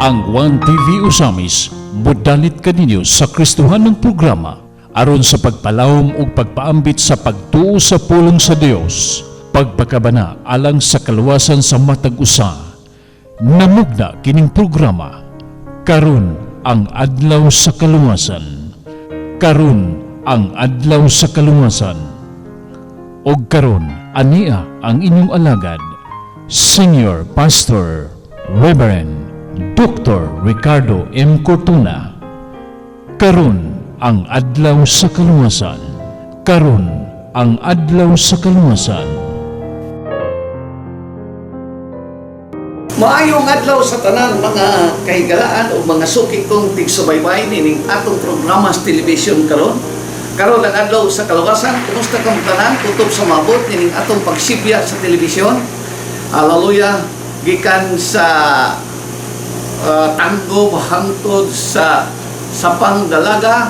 Ang One TV Usamis modalit kaninyo sa Kristohan ng programa aron sa pagpalawom ug pagpaambit sa pagtuo sa pulong sa Dios, pagpakabana alang sa kaluwasan sa matag usa. Namugna kining programa karon ang adlaw sa kaluwasan. Karon ang adlaw sa kaluwasan. Og karon ania ang inyong alagad, Senior Pastor Reverend Dr. Ricardo M. Cortuna. Karon ang adlaw sa kaluwasan. Karon ang adlaw sa kaluwasan. Maayong adlaw sa tanan mga kahigalaan o mga suki kong tigsubaybay nining atong programa sa television karon. Karon ang adlaw sa kaluwasan. Kumusta kang tanan kutob sa mabot nining atong pagsibya sa television. Hallelujah. Gikan sa tanggo hangtod sa sapang dalaga.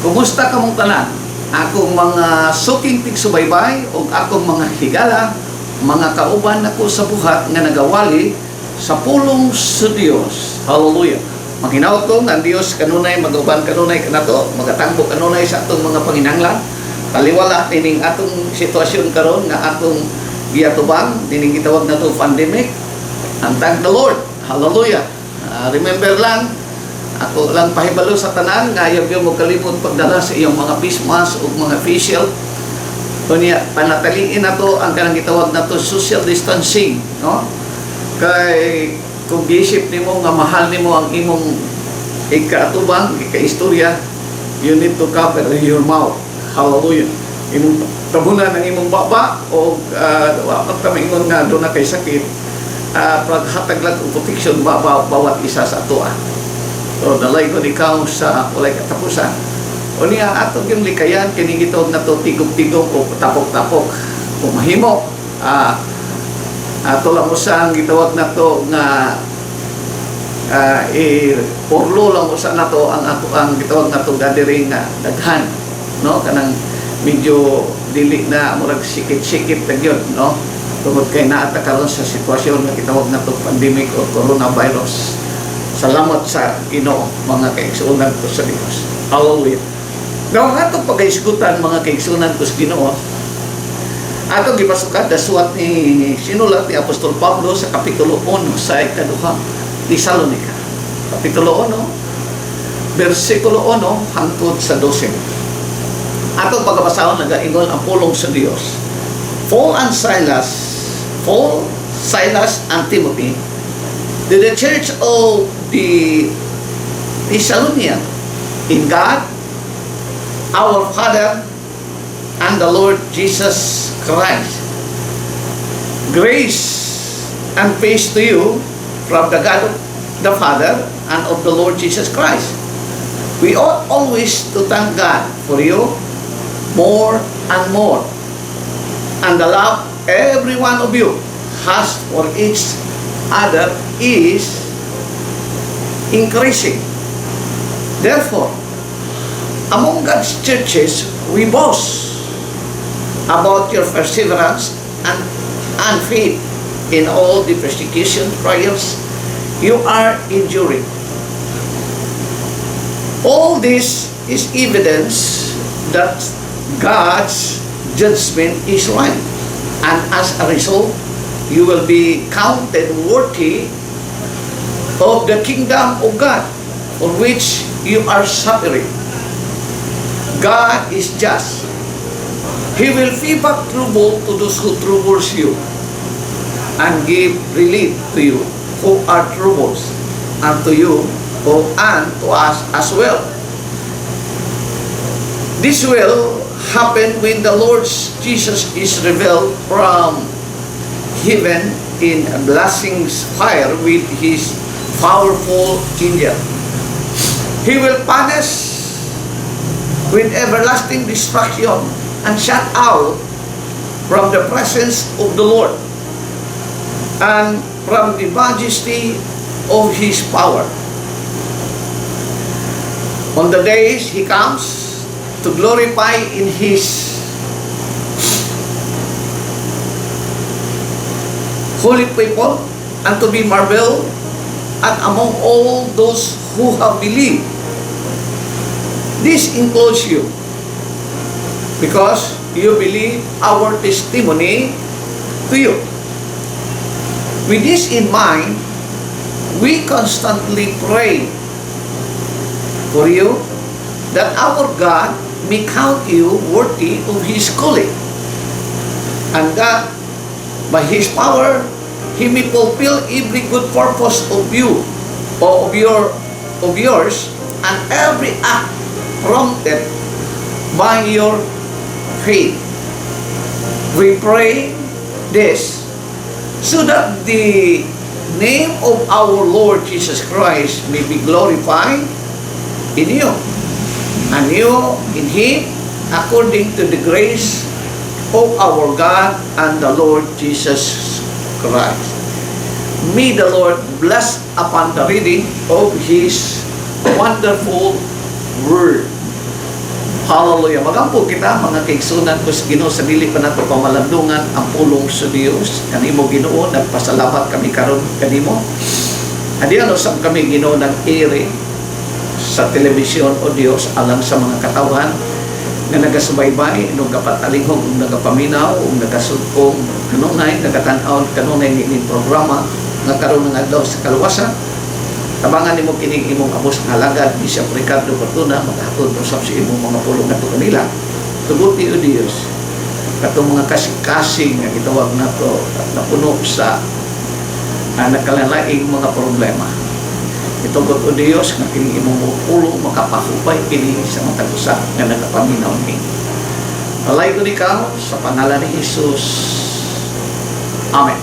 Kumusta ka mong tanan? Akong mga suking tigsubaybay o akong mga higala, mga kauban ako sa buhat nga nagawali sa pulong sa Dios. Hallelujah. Maghinaot ko nga ang Dios kanunay, mag-uban kanunay kanato, magatangbo kanunay sa atong mga panginahanglan. Taliwala nining atong sitwasyon karon nga atong giatubang, dining gitawag na to pandemic. And thank the Lord. Hallelujah. Remember lang, ako lang pahibalo sa tanan, nga ayaw mo kalimot pagdala sa iyong mga face mask o mga facial. Kunya, panataliin na to, ang kanang gitawag na to, social distancing. No? Kay, kung gisip ni mo, nga mahal ni mo ang imong ikaatubang, ikaistorya, you need to cover your mouth. Hallelujah. Imong tabunan ng imong baba, o pagtamingon nga doon na kay sakit, paghatag lang o protection bawat isa sa ato. So, dalay ko ikaw sa walay katapusan. O niya, atong yung likayan, kinigitog na to tigog-tigog o tapok-tapok. Kung mahimo, ato lang mo sa gitawag na to nga urlo lang mo sa na to ang gitawag na to gathering na daghan. No? Kanang medyo dili na murag sikit-sikit na yun. No? Tungod kay naata karon sa sitwasyon nga gitawag na to pandemic o coronavirus. Salamat sa Ginoo, mga kaigsuonan ko sa Dios. Hallelujah. Now, atong pag-isgutan mga kaigsuonan ko sa Ginoo, atong gipasukat dasuat ni sinulat ni Apostol Pablo sa kapitulo 1 sa ikaduha ni Salonika. Kapitulo 1, versikulo 1 hangtod sa 12. Atong pagbasahon nagaingon ang pulong sa Dios. Paul, Silas, and Timothy, to the church of the Thessalonians, in God, our Father, and the Lord Jesus Christ. Grace and peace to you from the God of the Father and of the Lord Jesus Christ. We ought always to thank God for you more and more, and the love every one of you has for each other is increasing. Therefore, among God's churches, we boast about your perseverance and faith in all the persecution trials you are enduring. All this is evidence that God's judgment is right, and as a result, you will be counted worthy of the kingdom of God, for which you are suffering. God is just. He will pay back trouble to those who troubles you, and give relief to you who are troubles, and to you and to us as well. This will happen when the Lord Jesus is revealed from heaven in a blazing fire with his powerful angel. He will punish with everlasting destruction and shut out from the presence of the Lord and from the majesty of his power. On the days he comes to glorify in his holy people and to be marveled and among all those who have believed. This includes you, because you believe our testimony to you. With this in mind, we constantly pray for you, that our God may count you worthy of His calling. And God, by His power, He may fulfill every good purpose of you, or of yours, and every act prompted by your faith. We pray this so that the name of our Lord Jesus Christ may be glorified in you, and you in Him, according to the grace of our God and the Lord Jesus Christ. May the Lord bless upon the reading of His wonderful Word. Hallelujah. Magampo kita, mga kaigsunan ko sa Ginoo, sa dili pa nato pamalandungan ang pulong sa Dios. Kanimo Ginoo, nagpasalamat kami karon kanimo. Adiyan usab kami Ginoo nag-iri sa telebisyon o Dios alang sa mga katawan nga nagasubaybay, nung kapatalingog, nung nagapaminaw, nung nagasudkong kanunay, nagatanaw kanunay ni programa nga karon nga adlaw sa kaluwasan. Tabangan nimo kining imong abos nga alagad ni Bishop Ricardo Fortuna, maghatod usab sa imong mga pulong nato kanila. Tugot ni Dios katong mga kasing-kasing nga gitawag nato at napuno sa nagkalalaing mga problema. Itugot o Dios nga kining imong pulong makapahubay kini sa matag usa nga nagapaminaw ni. Alay ko ikaw sa pangalan ni Jesus. Amen.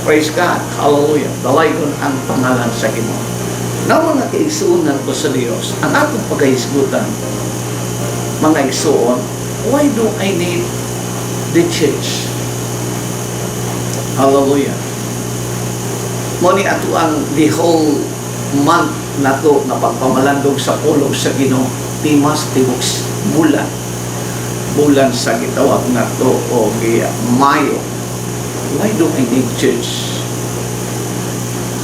Praise God. Hallelujah. Dalaygon ang pangalan sa Ginoo. Na mga kaigsuonan ko sa Dios, ang atong pagkahisgutan, mga igsuon, why do I need the church? Hallelujah. Muni ato ang the whole month na to na pagpamalandog sa pulong sa Ginoo, timas tibuks bulan sa gitawag na to o Mayo. Why do I need church?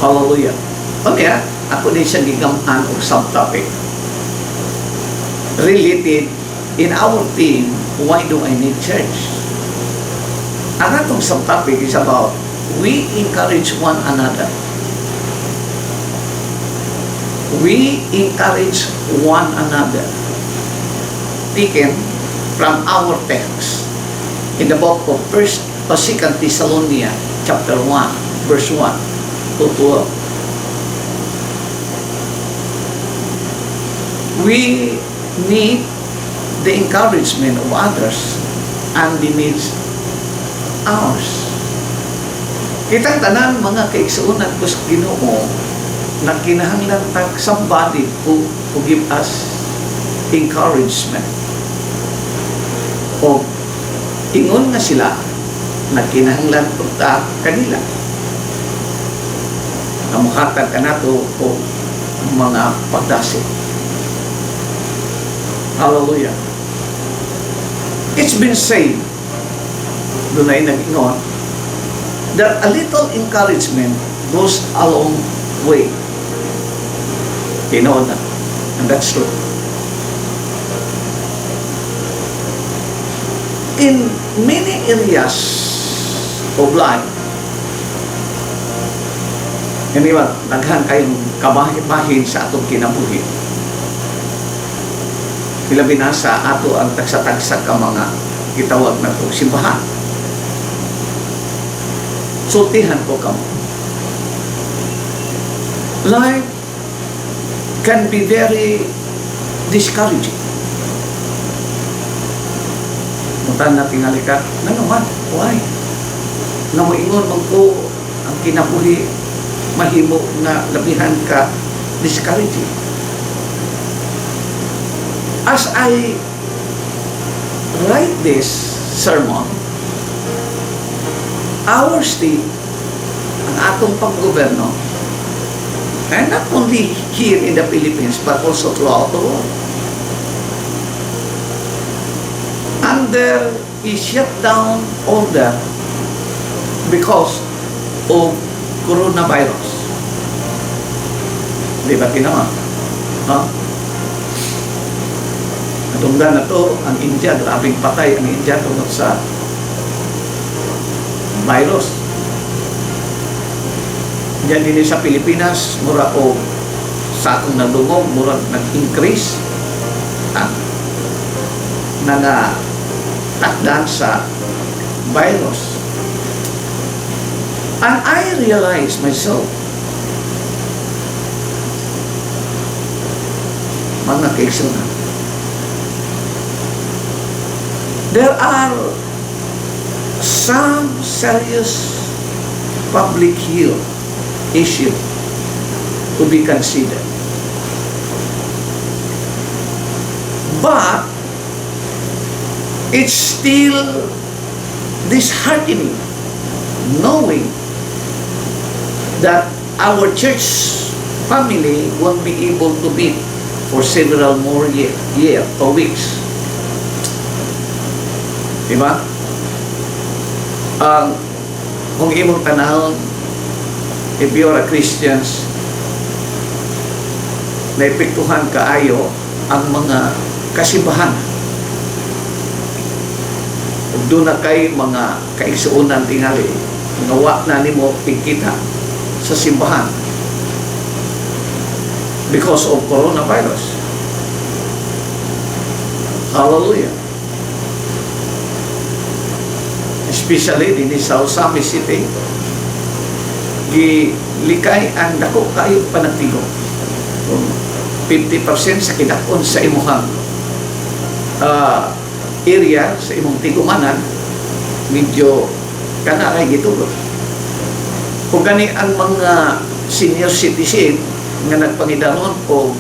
Hallelujah. Okay, ako din siya gigamaan o subtopic related in our theme, why do I need church? Ang atong subtopic is about we encourage one another. We encourage one another. Taken from our text in the book of 1 o 2 Thessalonians chapter 1 verse 1 to 12. We need the encouragement of others and the needs ours. Kitang tanan mga kaigsuonan ko sa Ginoo na kinahanglan tag somebody who give us encouragement. O ingon nga sila na kinahanglan punta kanila. Kamuhatag ka nato o mga pagdasig. Hallelujah. It's been said, doon ay nag-ingon, that a little encouragement goes a long way. Tinoon na. And that's true. In many areas of life, anyway, daghan kayong kabahin sa atong kinabuhi. Hilabi na sa ato ang tagsa-tagsa ka mga gitawag na ito, simbahan. Sultihan ko kamo. Life can be very discouraging. Mutan na tingali ka, naman, why? Na moingon man ko ang kinabuhi, mahimo na labihan ka, discouraging. As I write this sermon, our state, ang atong paggoberno, and not only here in the Philippines, but also throughout the world, under a shutdown order because of coronavirus. Di ba ginawa? No? Natunggan na to, ang India, grabing patay ang India tungkol sa virus. Diyan din sa Pilipinas, mura o sa akong nalungog, mura nag-increase ang takdan sa virus. And I realized myself, mga kaigsunan, there are some serious public health issue to be considered. But it's still disheartening knowing that our church family won't be able to meet for several more year or weeks. Diba? Kung imong tanahon, if you are a Christians, naepektuhan kaayo ang mga kasibahan. Ug doon na kay mga kaigsuonan tingali, nawa na nimo pigkita sa simbahan because of coronavirus. Hallelujah. Especially din sa Osami City, gilikay ang dako kayo panagtigo. 50% sa kidakon sa imuhang area, sa imong tigumanan, medyo kanakay gitulog. Kung gani ang mga senior citizen nga nagpangidanon o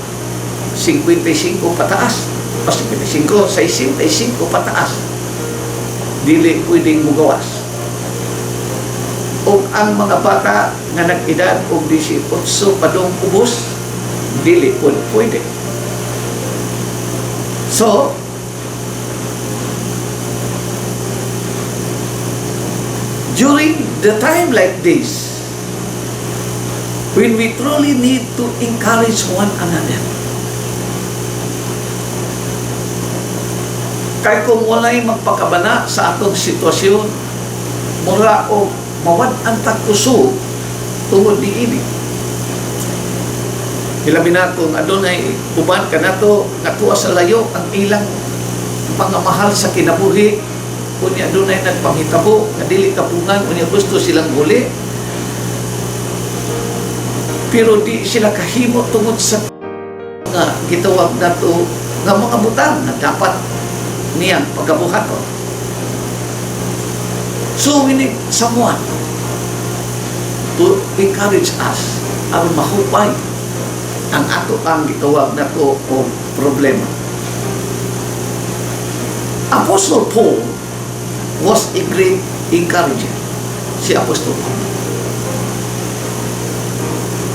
55 pataas, o 55, 65 pataas, dili pwedeng mugawas. O ang mga bata nga nag-edad og 18 padong ubos, dili pwede. So, during the time like this, when we truly need to encourage one another, kay kung walay magpakabana sa atong sitwasyon, mura o mawad ang tagkusog tungod diini. Hilabi na kung adunay uban ka na to, natuwa sa layo ang ilang pangamahal sa kinabuhi, kung adunay nagpangitabo, nadili kapungan, kung gusto silang huli, pero di sila kahimo tungod sa nga gitawag na to nga mga butang na dapat niyang pagabuhaton. So we need someone to encourage us aron mahupay ang ato ang gitawag na to o problema. Apostle Paul was a great encourager. Si Apostle Paul,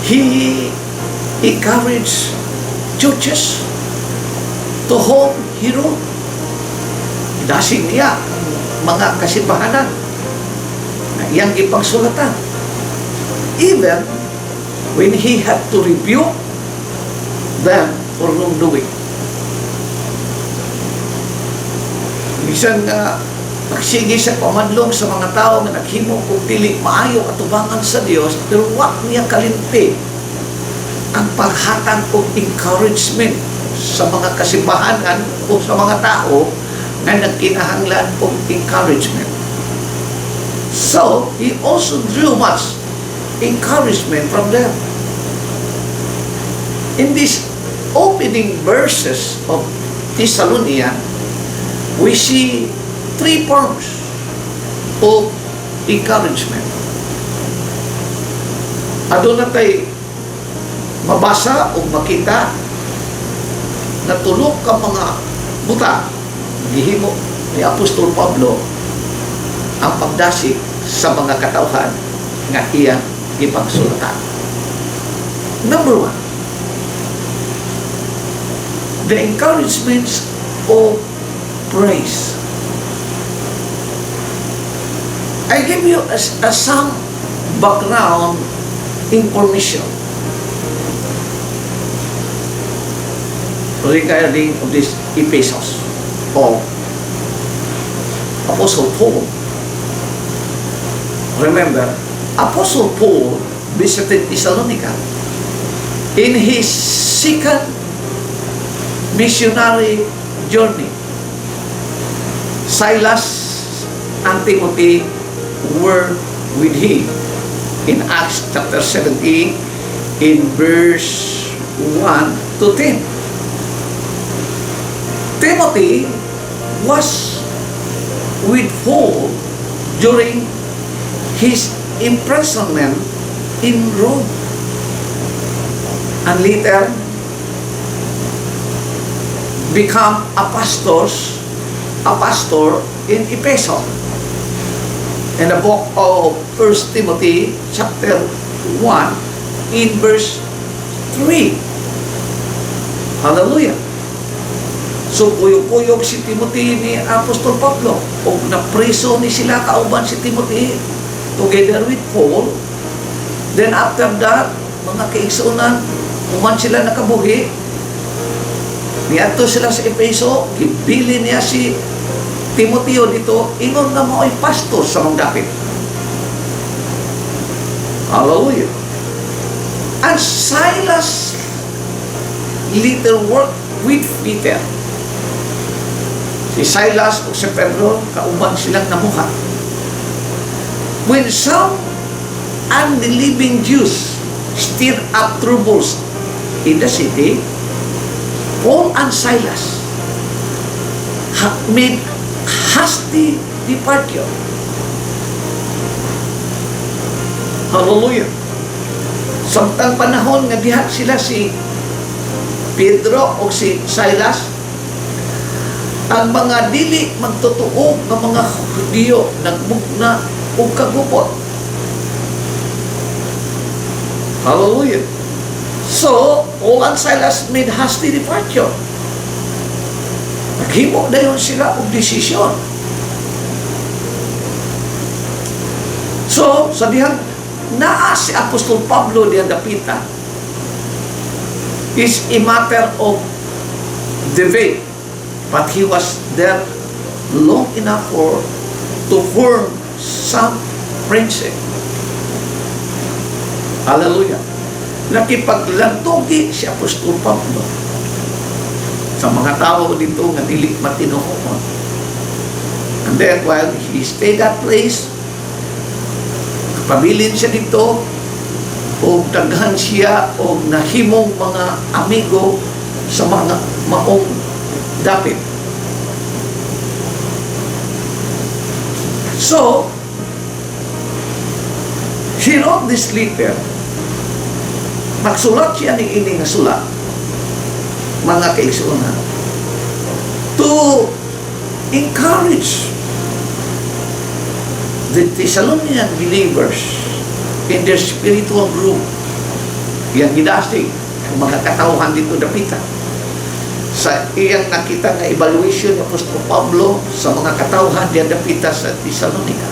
he encouraged churches to whom he wrote. Dasing niya mga kasimbahanan na iyang ipagsulatan. Even when he had to rebuke them for wrongdoing. Bisan nga pagsigi sa pamadlong sa mga tao nga naghimo og dili maayo atubangan sa Dios, pero wa niya kalimti ang paghatag og encouragement sa mga kasimbahanan o sa mga tao na nagkinahanglan og encouragement. So, he also drew much encouragement from them. In these opening verses of Thessalonians, we see 3 forms of encouragement. Aduna tay mabasa o makita na tulok ka mga buta gihimo ni Apostol Pablo ang pagdasig sa mga katawhan nga iyang ipagsulatan. Number 1, the encouragements of praise. I give you some background information. regarding of this epistles of Apostle Paul. Remember, Apostle Paul visited Thessalonica in his second missionary journey. Silas and Timothy were with him in Acts chapter 17 in verse 1 to 10. Timothy was with Paul during his imprisonment in Rome, and later become a pastor in Ephesus. In the book of 1 Timothy chapter 1 in verse 3. Hallelujah. So, kuyog-kuyog si Timothy ni Apostol Pablo. O napreso ni sila kauban si Timothy together with Paul. Then after that, mga kaigsunan, uman sila nakabuhi. Niadto sila sa Efeso, gibili niya si Timoteo dito, ingon na mo ay pastor sa mga dapit. Hallelujah. And Silas later worked with Peter. Si Silas o si Pedro, kauban silang namuhat. When some unbelieving Jews stirred up troubles in the city, Paul and Silas made hasty departure. Hallelujah. Samtang panahon nga diha sila si Pedro o si Silas, ang mga dili magtutuog ng mga Hudyo nagmugna og kagupot. Hallelujah. So, Paul and Silas made hasty departure. Naghimo dayon sila og desisyon. So, sabihan, naa si Apostol Pablo diyan dapita is a matter of debate. But he was there long enough to form some friendship. Hallelujah. Nakipaglantugi si Apostol Pablo sa mga tao dito nga dili matinuhon. And then while he stayed that place, pabilin siya dito o daghan siya o nahimong mga amigo sa mga maong dapit. So, he wrote this letter. Magsulat siya ni ini nga sulat, mga kaigsunan, to encourage the Thessalonian believers in their spiritual group. Yang gidasig ang mga katauhan dito dapita. Sa iyang nakita nga evaluation ni Apostol Pablo sa mga katauhan diyan dapita sa Thessalonica,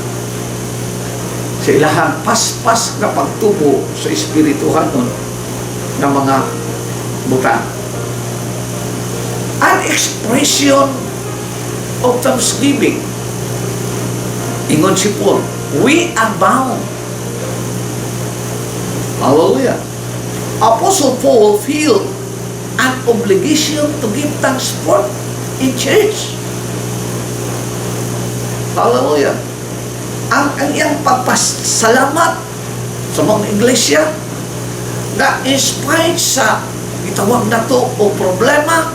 sa ilahang paspas na pagtubo sa espirituhan nun ng mga butang. An expression of thanksgiving. Ingon si Paul, we are bound. Hallelujah. Apostle Paul feel an obligation to give thanks for in church. Hallelujah. Ang iyang pagpasalamat sa mga iglesia na in spite sa gitawag na to o problema,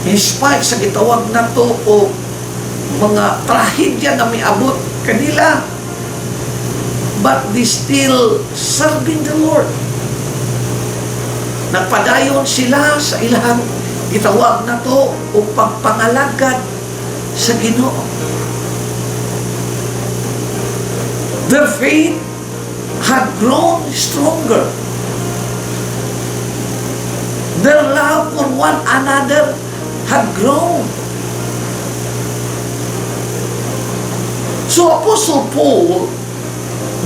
in spite sa gitawag na to o mga trahedya na may abot kanila, but they still serving the Lord. Nagpadayon sila sa ilang gitawag na to o pagpangalagad sa Ginoo. Their faith had grown stronger. Their love for one another had grown. So Apostle Paul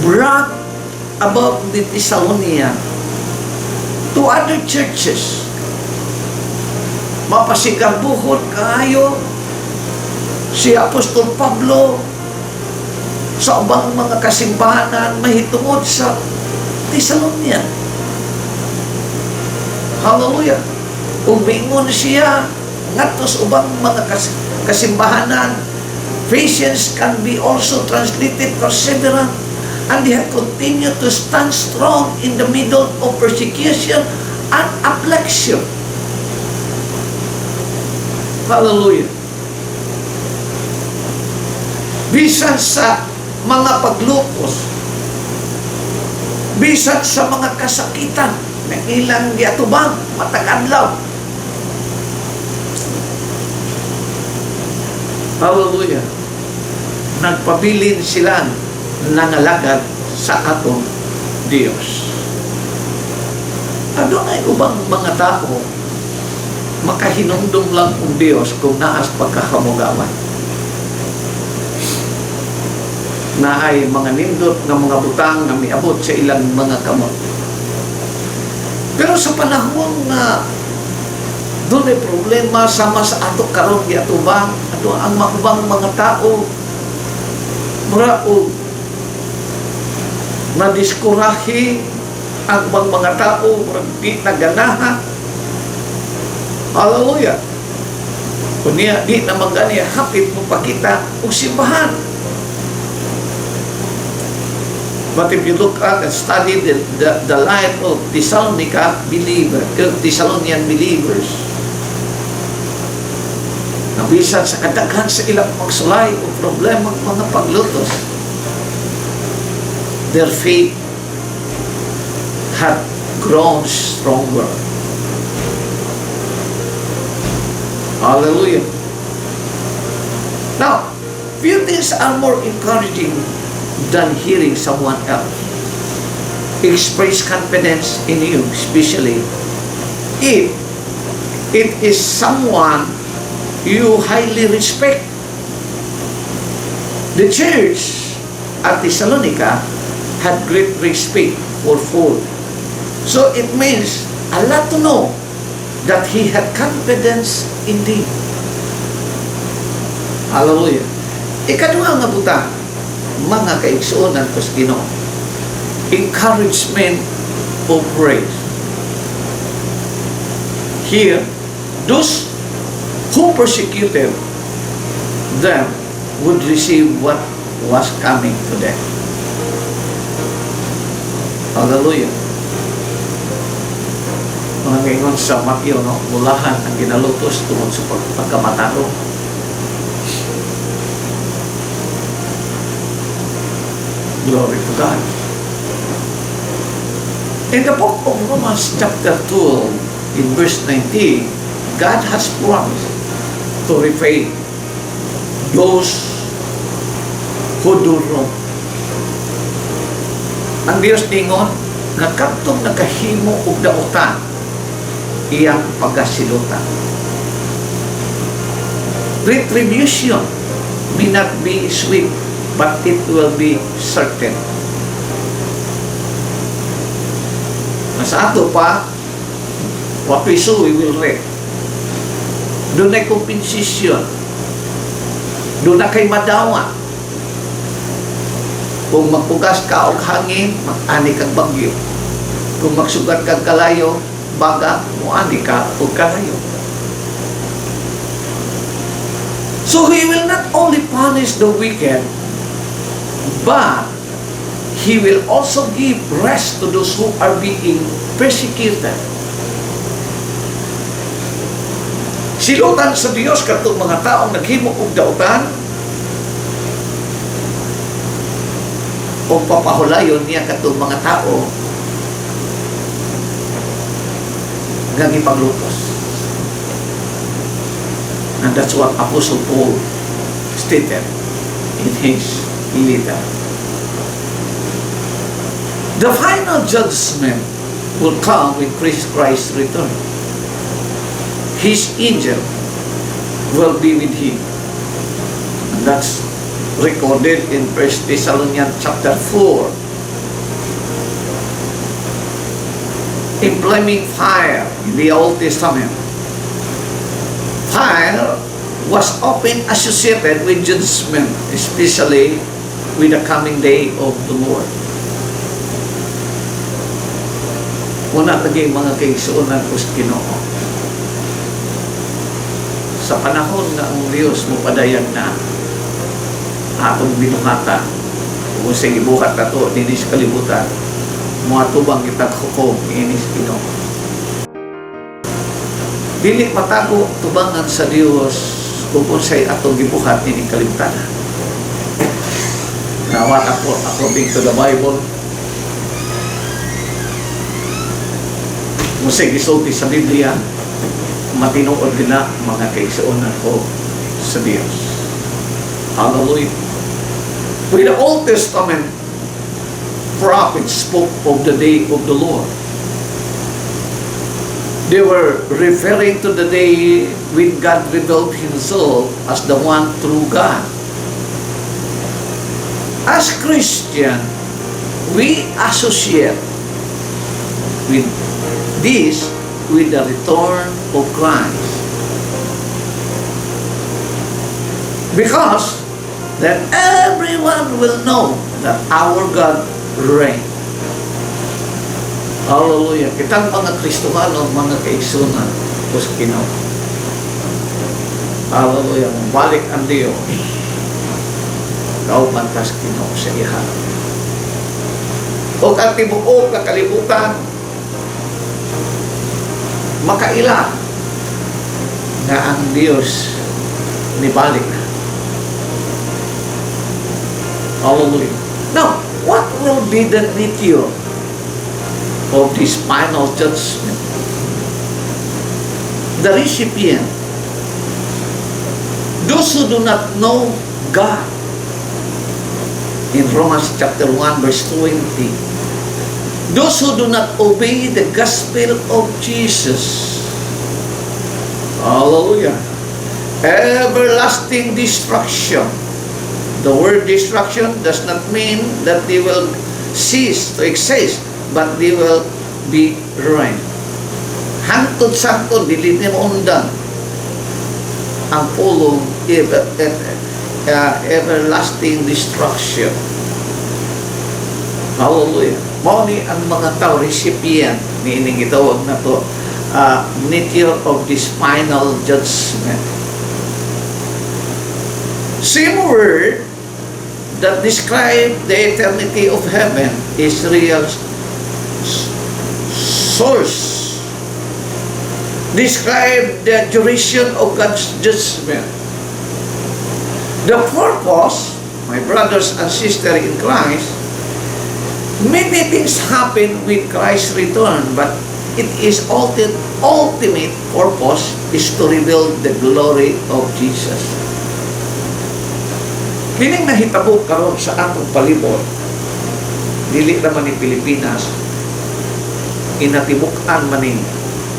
bragged about the Thessalonians to other churches mapasigarbuhon kaayo si Apostol Pablo sa ubang mga kasimbahanan mahitungod sa Tesalonia. Hallelujah. Umingon siya ngadto sa ubang mga kasimbahanan. Patience can be also translated perseverance, and they have continued to stand strong in the middle of persecution and affliction. Hallelujah. Bisan sa mga paglukos, bisan sa mga kasakitan na ilang giatubang matag-adlaw. Hallelujah. Nagpabilin sila nangalagad sa atong Diyos. Ano ay ubang mga tao makahinumdum lang ang Diyos kung naas pagkakamugawan. Na ay mga nindot ng mga butang na miabot sa ilang mga kamot. Pero sa panahon na doon ay problema sama sa ato karon giatubang, ano ang makubang mga tao muraog na diskurahi ang mga tao murag di naganaha. Hallelujah. Kunya di na magani hapit mo pakita og simbahan. But if you look at and study the life of Thessalonica believers, Thessalonian believers, nabisan sa kadaghan sa ilang magsulay o problema mga paglutos, their faith had grown stronger. Hallelujah. Now, few things are more encouraging than hearing someone else express confidence in you, especially if it is someone you highly respect. The church at Thessalonica had great respect for Paul. So it means a lot to know that he had confidence in thee. Hallelujah. Ikaduha nga butang, mga kaigsuonan ko sa Ginoo, encouragement of praise. Here, those who persecuted them would receive what was coming to them. Hallelujah. Mga ngayon sa Mateo, no, mulahan ang ginalutos tungkol sa pagkamatalo. Glory to God. In the book of Romans chapter 2, in verse 19, God has promised to repay those who do wrong. Ang Diyos tingon, nakatong nakahimo og dautan, iyang pagasilutan. Retribution may not be swift, but it will be certain. Sa ato pa, what we sow, we will reap. Doon ay kompensasyon. Doon na kay madawa. Kung magpugas ka og hangin, mag-ani kag bagyo. Kung magsugat kag kalayo, baga, muani ka og kalayo. So He will not only punish the wicked, but He will also give rest to those who are being persecuted. Silutan sa Dios katong mga taong naghimo og dautan o papahulayon niya katong mga tao nga gipaglutos. And that's what Apostle Paul stated in his letter. The final judgment will come when Christ returns. His angel will be with him. And that's recorded in 1 Thessalonians chapter 4. In flaming fire in the Old Testament. fire was often associated with judgment, especially with the coming day of the Lord. Una lagi mga kaigsuonan ko sa Ginoo. Sa panahon nga ang Diyos mo padayag na atong binuhata, kung sa ibuhat na to, dinis kalibutan, mga tubang kitag hukom, inis Ginoo. Dili matago tubangan sa Dios kung sa'y atong gibuhat ini kalibutan. Nawat ako, according to the Bible, kung sa'y gisulti sa Biblia, matinuod din na mga kaigsuonan ko sa Diyos. Hallelujah. With the Old Testament, prophets spoke of the day of the Lord. They were referring to the day when God revealed Himself as the one true God. As Christian, we associate with this with the return of Christ. Because that everyone will know that our God reigns. Hallelujah. Kitang mga Kristohano, mga kaigsunan, kus Ginoo. Hallelujah. Balik ang Dios. Kaumantas Ginoo sa iha. O ang tibuok na kalibutan, makaila na ang Dios nibalik na. Hallelujah. Now, what will be the nature of this final judgment? The recipient, those who do not know God, in Romans chapter 1 verse 20, those who do not obey the gospel of Jesus, hallelujah, everlasting destruction. The word destruction does not mean that they will cease to exist, but they will be ruined. Hangtod-sangtod, dili nimo undan ang pulong everlasting destruction. Hallelujah. Mao ni ang mga tao recipient ni ining gitawag na to nature of this final judgment. Same word that describe the eternity of heaven is real source. Describe the duration of God's judgment. The purpose, my brothers and sisters in Christ, many things happen with Christ's return, but it is ultimate purpose is to reveal the glory of Jesus. Kining nahitabo karon sa atong palibot, dili naman ni Pilipinas, inatibuk-an man ni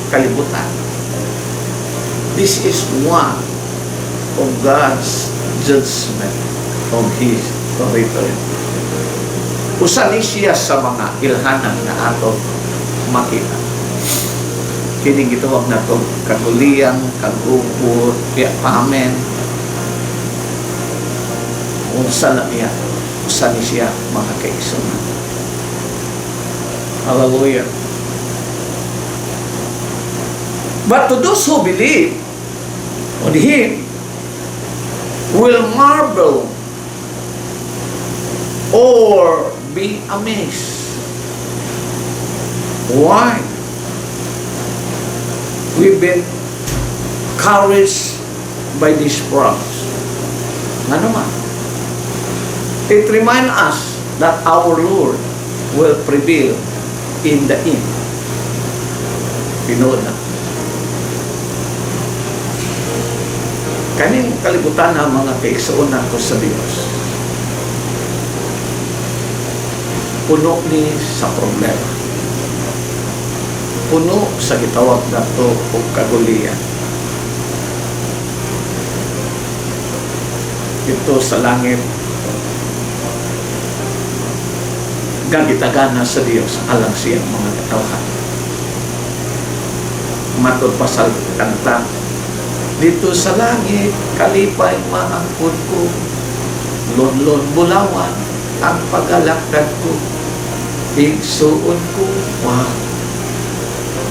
kalibutan. This is one of God's judgment of His return. Usa ni siya sa mga ilhanan na ato makita. Kining gitawag na to kagulian, kagupot, pamen. Unsa na niya, usa ni siya mga kaigsuonan. Hallelujah. But to those who believe on Him will marvel or be amazed. Why? We've been encouraged by this promise. Nga naman, it reminds us that our Lord will prevail in the end. Pinood na. Kaning kalibutan na mga kaigsuonan ko sa Diyos, puno ni sa problema, puno sa gitawag na to o kagulian. Ito sa langit, gagitagana sa Diyos alang siyang mga katawhan. Matod pa sa kanta, Dito sa langit, kalipay maangkod ko. Lonlon bulawan, ang pagalakad ko. Igsuon ko, wow.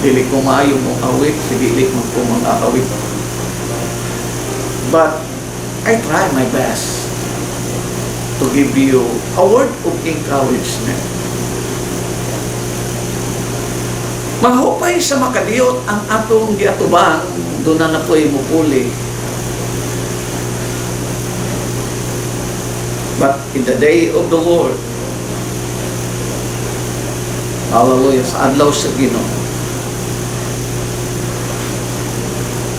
Dili ko maayo mong awit, dili mo ko mga awit. But I try my best to give you a word of encouragement. Mahupay sa makadiyot ang atong giatubang, doon na po'y mupuli. But in the day of the Lord, hallelujah, sa adlaw sa Ginoo,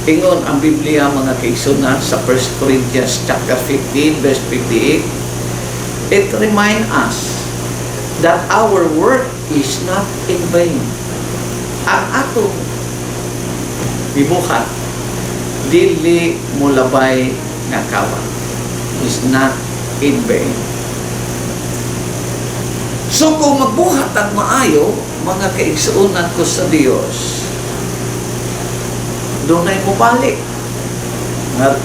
ingon ang Biblia mga kaigsunan sa 1 Corinthians chapter 15 verse 58, it reminds us that our work is not in vain. Ang atong gibuhat dili mo labay nga kawan, is not in vain. So kung magbuhat ang maayo mga kaigsunan ko sa Dios, dunay mo balik,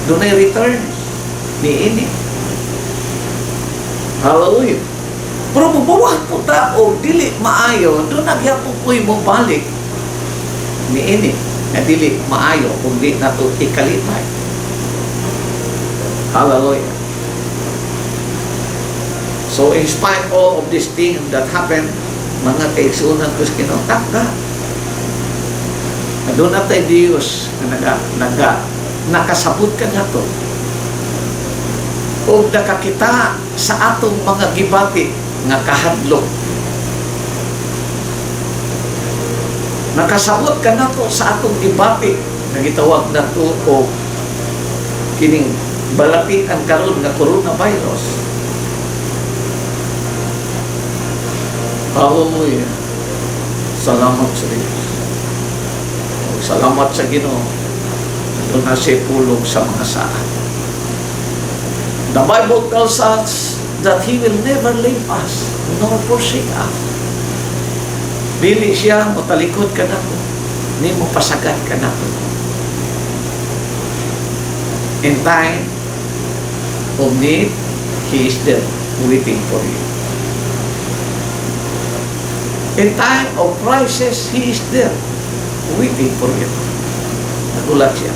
dunay return ni ini. Hallelujah. Pero mabuhat po tao dili maayo, doon nagyapo po'y mo balik ni ini na dili maayo kung di na ito ikalipay. Hallelujah. So in spite all of these things that happen, mga kaigsunan ko sa Ginoo, doon na tayo Diyos na nakasabot ka nga to. O nakakita sa atong mga gibati nga kahadlok. Nakasabot ka na to sa atong gibati na gitawag na to o kining balapit ang karon nga coronavirus. Hallelujah. Salamat sa Diyos. Salamat sa Ginoo. Ito na siya pulong sa mga saan. The Bible tells us that He will never leave us nor forsake us. Dili siya matalikod ka na to, ni mo pasagad ka na to. In time of need, He is there waiting for you. In time of crisis, He is there waiting for you. Nagulat siya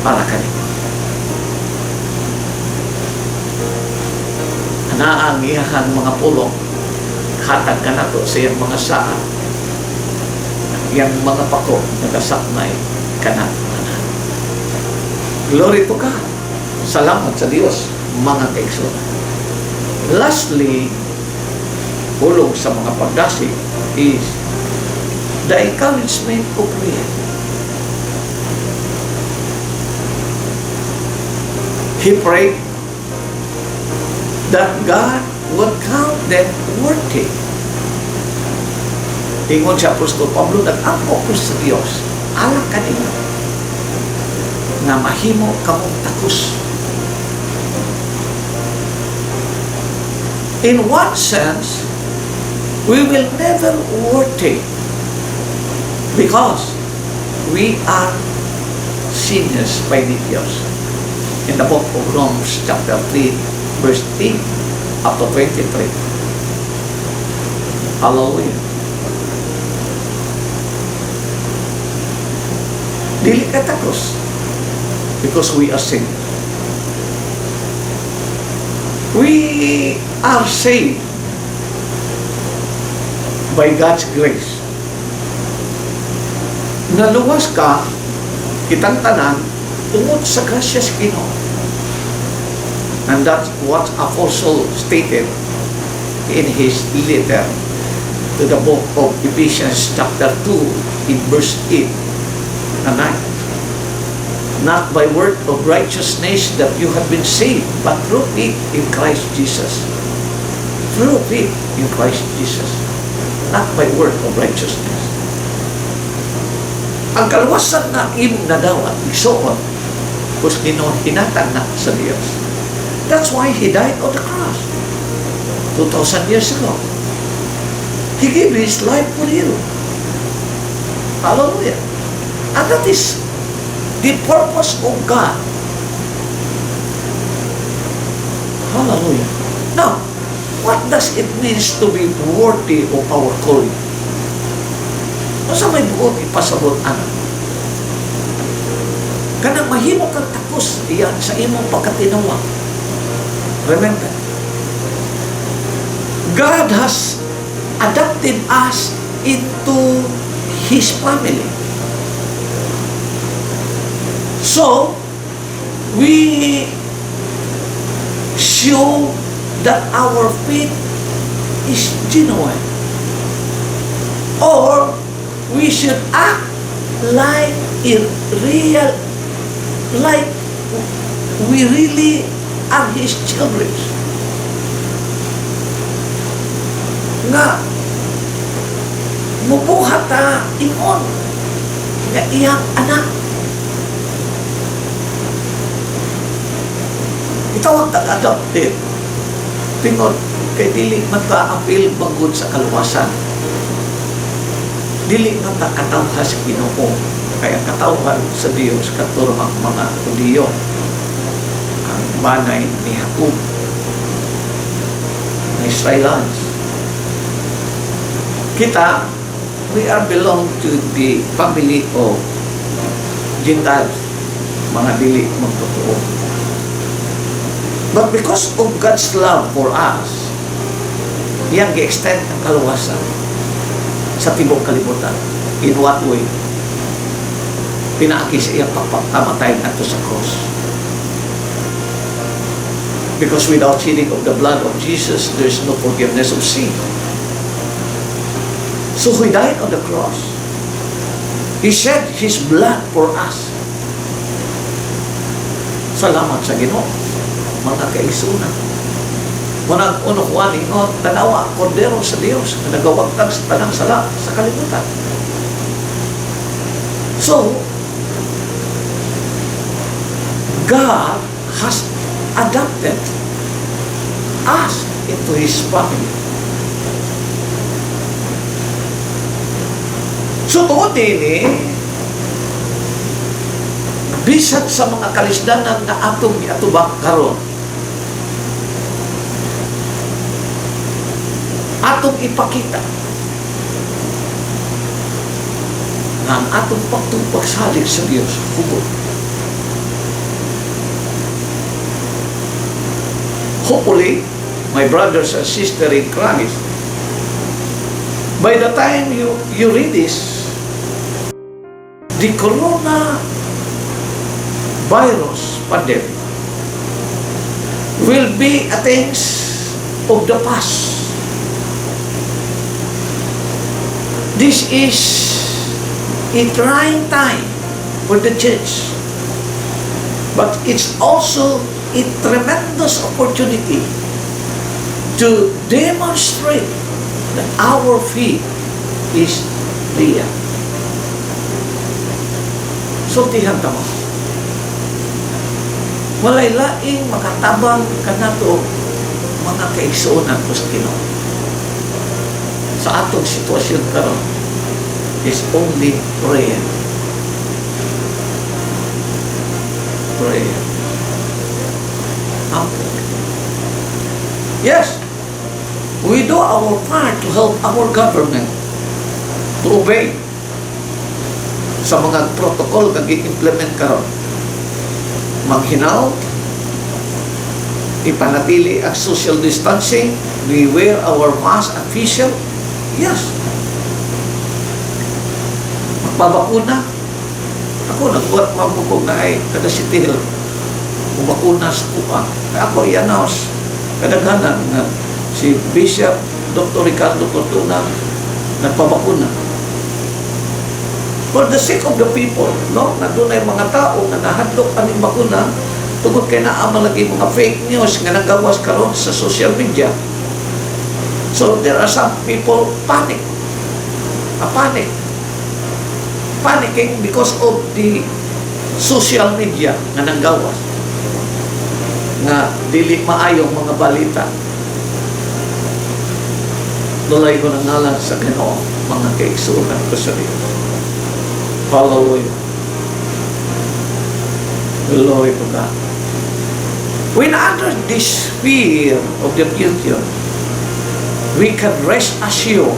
para kanina. Anaang iyahang mga pulong, hatag ka na to sa iyang mga saan, iyang mga pako, nagasaknay ka na. Glory to God. Salamat sa Diyos, mga kaigsunan. Lastly, pulong sa mga pagdasig is the encouragement of prayer. He prayed that God would count them worthy. Ingon si Apostol Pablo, nag-angko ko sa Diyos, alam ka ninyo, na mahimo kamong takos. In one sense, we will never worthy because we are sinners by Diyos. In the book of Romans chapter 3 verse 8 up to 23. Hallelujah. Dili ka takos because we are sinners. We are saved by God's grace. Naluwas ka, kitang tanan, tungod sa grasya sa Ginoo. And that's what Apostle stated in his letter to the book of Ephesians chapter 2 in verse 8 and 9. Not by word of righteousness that you have been saved, but through faith in Christ Jesus. Through faith in Christ Jesus. Not by word of righteousness. Ang kaluwasan na imong nadawat, igsoon, kus hinatag na sa Diyos. That's why He died on the cross 2,000 years ago. He gave His life for you. Hallelujah. And that is the purpose of God. Hallelujah. Now, what does it mean to be worthy of our calling? Sa may buot ipasabot anak. Kanang mahimo kang tapos iyan sa imong pagkatinawa. Remember, God has adopted us into His family. So, we show that our faith is genuine. Or, we should act like like we really are His children. Nga, mubuhat ta ingon nga iyang anak. Itawag tag-adopted. Tingod, kay dili man ta apil bangod sa kaluwasan. Dili man ta katawha sa Ginoo. Kaya katawhan sa Dios katulong ang mga Hudiyo. Ang banay ni Jacob, na Israelites. Kita, we are belong to the family of Gentiles, mga dili magtotoo. But because of God's love for us, yan gi-extend ang kaluwasan sa tibok kalibutan. In what way? Pinaaki sa iyang pagpapatamatay nato sa cross. Because without shedding of the blood of Jesus, there is no forgiveness of sin. So He died on the cross. He shed His blood for us. Salamat sa Ginoo, mga kaigsunan. Munang unukuan ingon, tanawa, kordero sa Dios, na nagawagtag sa tanang sala sa kalibutan. So, God has adopted us into His family. So, tuod din bisag sa mga kalisdanan na atong giatubak karon, atong ipakita na ang atong pagtupagsalig sa Diyos hubot. Hopefully, my brothers and sisters in Christ, by the time you read this, the corona virus pandemic will be a things of the past. This is a trying time for the church, but it's also a tremendous opportunity to demonstrate that our faith is real. So, tihan tamo. Walay laing makatabang kanato mga kaigsuonan ko sa Ginoo. Sa atong sitwasyon karon is only prayer. Prayer. Yes, we do our part to help our government to obey sa mga protocol nga gi-implement karon. Maghinaw, ipanatili ang social distancing, we wear our mask and face shield. Yes. Magpabakuna. Ako nagbuhat mabukog na ay kada City Hall. Mabakuna sa kuha. Ako i-announce kadaghanan na si Bishop Dr. Ricardo Cortuna nagpabakuna. For the sake of the people, no? Na doon ay mga tao na nahadlok ang bakuna tungod kay naa malagi mga fake news nga nagawas karon sa social media. So there are some people panicking because of the social media nga nagawas nga dili maayong mga balita. Dulay ko ng ngalan sa Ginoo, mga kaigsuonan ko sa Dios. Hallelujah. Glory to God. When others despair of the future, we can rest assured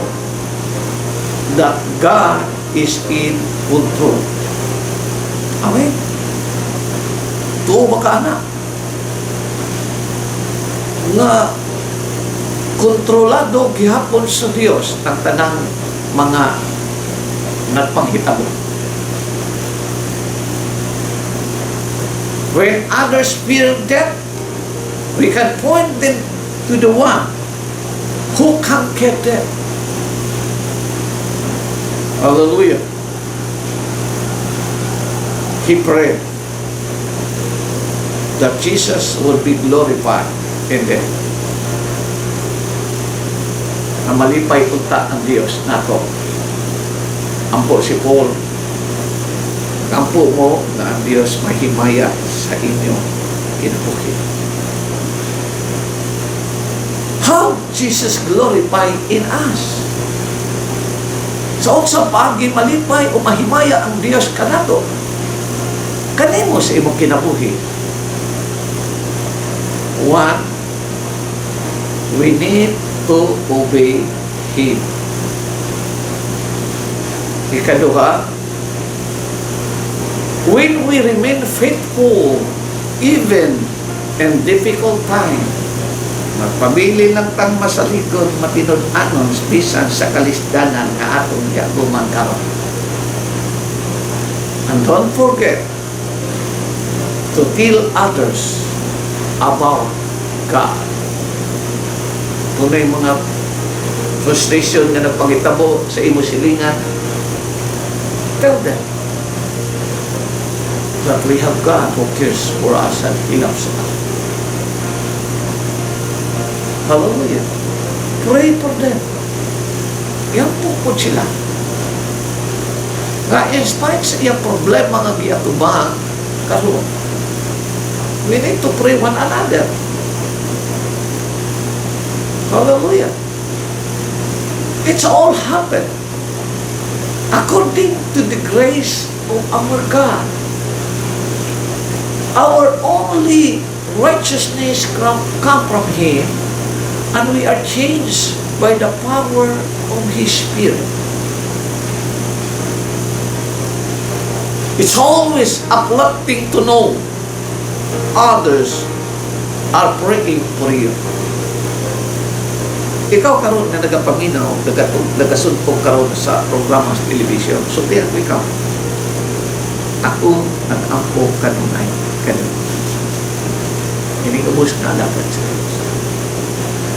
that God is in control. Amen. Tuo ba ka, anak? Nga kontrolado gihapon sa Dios ang tanang mga nagpanghitabo. When others fear death, we can point them to the one who conquered death. Hallelujah. He prayed that Jesus would be glorified in death. Na malipay punta ang Diyos nato. Ampo si Paul. Ampo mo na ang Diyos mahimaya sa inyo kinabuhi. How Jesus glorified in us. Sa unsang pagi malipay o mahimaya ang Diyos kanato. Kanimo sa imong kinabuhi. One, we need to obey Him. Ikaduha, when we remain faithful even in difficult times, magpabili lang tang masalikod matinud-anon bisan sa kalisdanan nga atong giaguman karon. And don't forget to tell others about God. Kung may mga frustration na nagpangitabo sa imo silingan, tell them that we have God who cares for us and He loves us. Hallelujah. Pray for them. Yan po sila. Nga in spite sa iyang problema nga giatubang karon, we need to pray one another. Hallelujah. It's all happened according to the grace of our God. Our only righteousness come from Him, and we are changed by the power of His Spirit. It's always uplifting to know others are praying for you. Ikaw karon na nagapaminaw, nagasunpong karon sa programa sa television, so tiyan ko ikaw. Ako nag-ampo kanunay kanunay. Hindi ubos na alagad sa Diyos.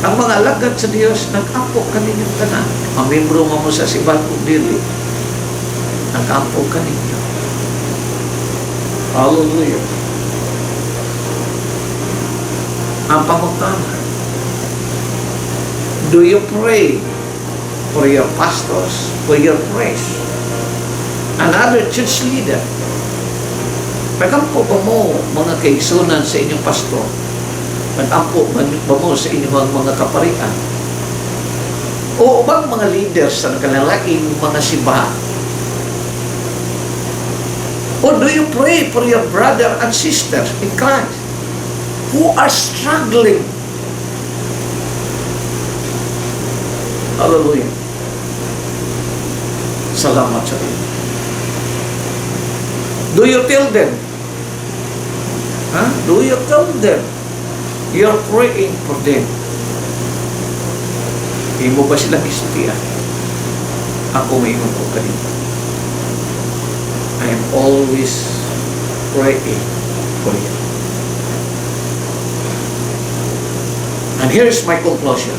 Ang mga alagad sa Diyos, nag-ampo kaninyong tanan. Ang membro mo sa Sibat kong dili, nag-ampo kaninyo. Hallelujah. Ang pangutana, do you pray for your pastors, for your priest, another church leader? Pag-ampo ba mo mga kaigsunan sa inyong pastor? Pag-ampo ba mo sa inyong mga kaparian? O bang mga leaders sa nakalalaking mga simbahan? Or do you pray for your brother and sisters in Christ who are struggling? Hallelujah. Salamat sa Diyos. Do you tell them? Do you tell them you're praying for them? Imo ba silang istiyan? Ako may ko kanina. I am always praying for you. And here's my conclusion.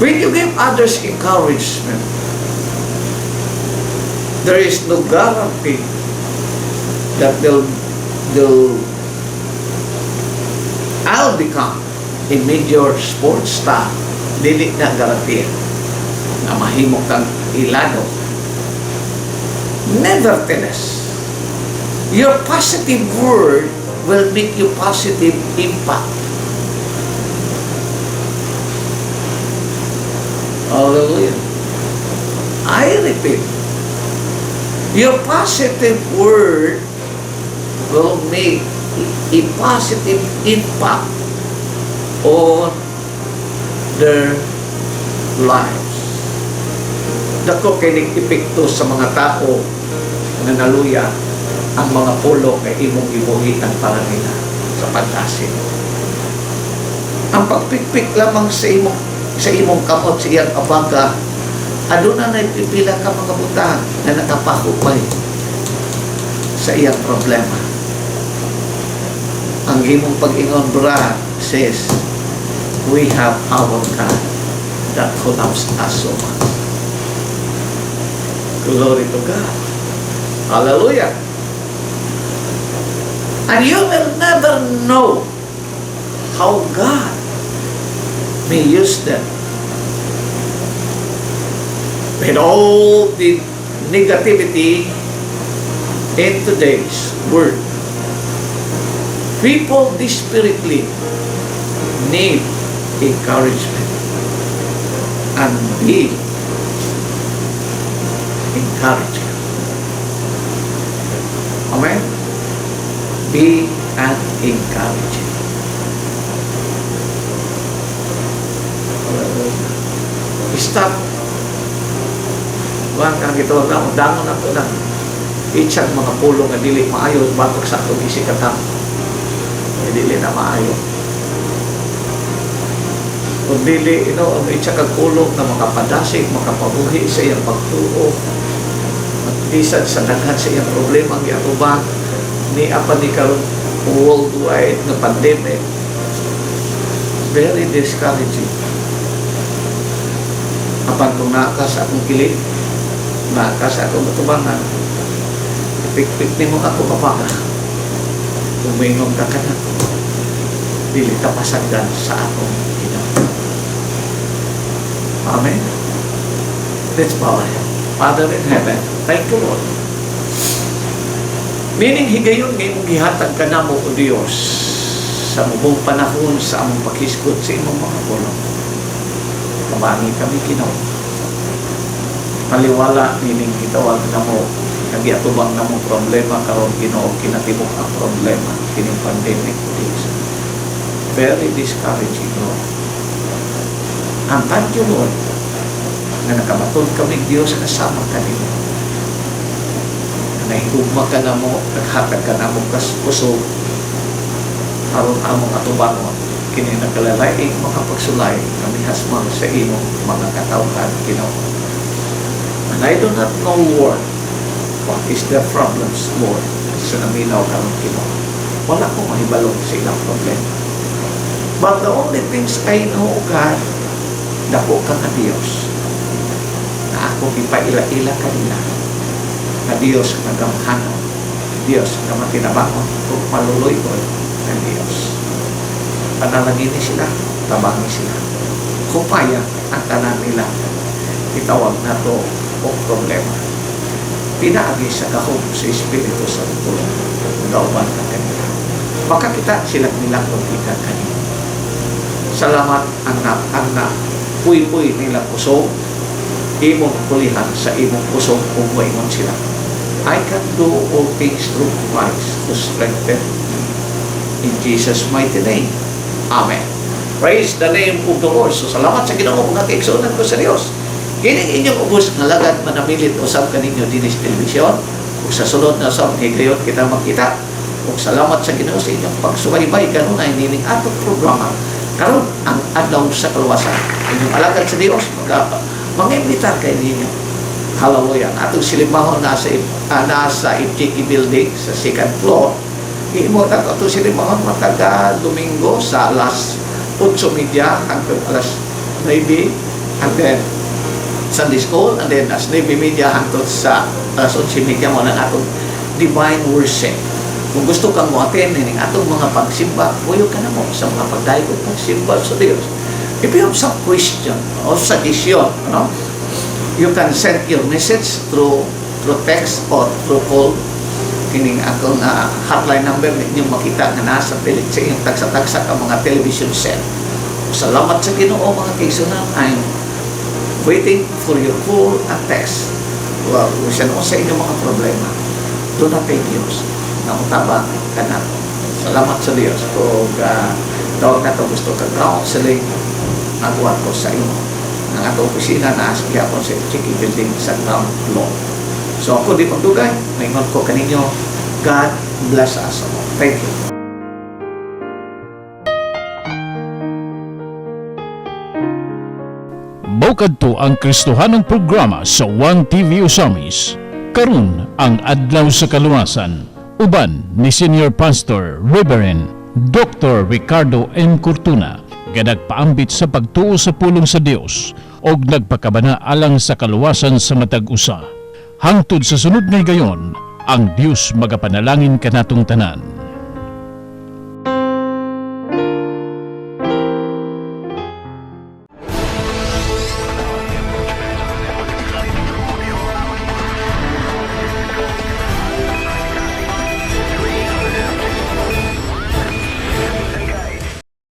When you give others encouragement, there is no guarantee that I'll become a major sports star. Dili na garantiya na mahimo kang ilado. Nevertheless, your positive word will make you positive impact. Hallelujah. I repeat, Your positive word will make a positive impact on their lives. Dako kay nag-epekto sa mga tao na naluya ang mga pulo kay imong gibuhitan para nila sa pag-asin. Ang pagpikpik lamang sa imong kamot sa iyang abaga, aduna na pipila ka mga butang na nakapahupay sa iyang problema. Ang imong pag-ingon, brad, says, we have our God that loves us so much. Glory to God. Hallelujah. And you will never know how God may use them. With all the negativity in today's world, people desperately need encouragement and be encouraged. Amen? Be an encourager. Stop. Buwan kang ito, dangon na ito lang. Itchang mga pulong na dili maayo, batok sa itong isikatang. Dili na maayo. Kung dili, ang itchang kang pulong na makapadasig, makapabuhi sa iyang pagtuo, magbisan sa daghan sa iyang problema, ang iyang ni apa ni karon worldwide na pandemic. Very discouraging. Apan kung nakas akong kilig, nakas akong matubangan, ipikpik ni mo ako papaga. Umingong ka na, dili ka pasagdan sa akong Ginoo. Amen. Let's bow our head. Father in heaven, thank you, Lord. Meaning higayon ngayon mong gihatag ka na mo, O Diyos, sa mubong panahon sa among paghisgot sa imong mga pulong. Kabangi kami, Ginoo. Paliwala, meaning itawag na mo, nagyatubang na mo problema karon, Ginoo, kinatibok ang problema, kining pandemic, O Diyos. Very discouraging, Lord. And thank you, Lord, na nakabatod kami, Diyos, kasama kanila. Nahigugma ka na mo, naghatag ka na mo puso, aron among atubangon, kini nagkalalaing mga pagsulay, kami hasmang sa imong mga katawhan, Ginoo. And I do not know, Lord, what is their problems, Lord, sa naminaw karon, Ginoo. Wala ko mahibalong sa ilang problema. But the only things I know, God, dako ka nga Diyos, na ako ipaila-ila kanila, na Diyos na gamhanon, Diyos na matinabangon, kung maluloy ko ng Diyos. Panalangin sila, tabangi sila. Kupaya ang tanan nila. Itawag na to o problema. Pinaagi sa kahog sa Espiritu Santo, nauban ka kanila. Baka kita sila nilang kita kanila. Salamat anak-anak, puy-puy nila puso, imong pulihan sa imong puso kung maingon sila. I can do all things through Christ to strengthen me. In Jesus' mighty name. Amen. Praise the name of the Lord. So salamat sa Ginoo mga kaigsunan ko sa Dios. Kining inyong ubos nga lagad manamilit usab kaninyo dinis telebisyon. Ug sa sunod na usab higayon kita magkita. Ug salamat sa Ginoo sa inyong pagsubaybay kanunay nining atong programa. Karon ang adlaw sa kaluwasan. Inyong alagad sa Dios mag-imbitar kay ninyo. Hallelujah. Atong silimahon nasa FGK building sa second floor. Imo na ito silimahon mataga Domingo sa alas 8:30 hanggang alas 9, and then Sunday School, and then as 9:30 hanggang sa alas 11:30 mo na atong divine worship. Kung gusto kang mo-attend ng atong mga pagsimba, puyo ka na mo sa mga pagdaigod pagsimba sa Diyos. If you have some question or suggestion, you can send your message through text or through call. Kining akong hotline number ninyong makita na nasa pilit sa inyong tagsa-tagsa ka mga television set. Salamat sa Ginoo mga kaigsunan. I'm waiting for your call and text. Kung sa inyong mga problema, doon na kay Diyos na utabang ka na. Salamat sa Diyos. Kung tawag na ito gusto ka counseling, nagawa ko sa inyo. Ang ato opisina na asya ko sa Chiki Building sa ground floor. So ako di magdugay, maingon ko kaninyo, God bless us all. Thank you. Bukad to ang Kristohanong programa sa One TV Usamis. Karon ang adlaw sa kaluwasan. Uban ni Senior Pastor Reverend Dr. Ricardo M. Cortuna, gadagpaambit sa pagtuo sa pulong sa Dios og nagpakabana alang sa kaluwasan sa matag usa. Hangtod sa sunod nga gayon, ang Dios magapanalangin kanatong tanan.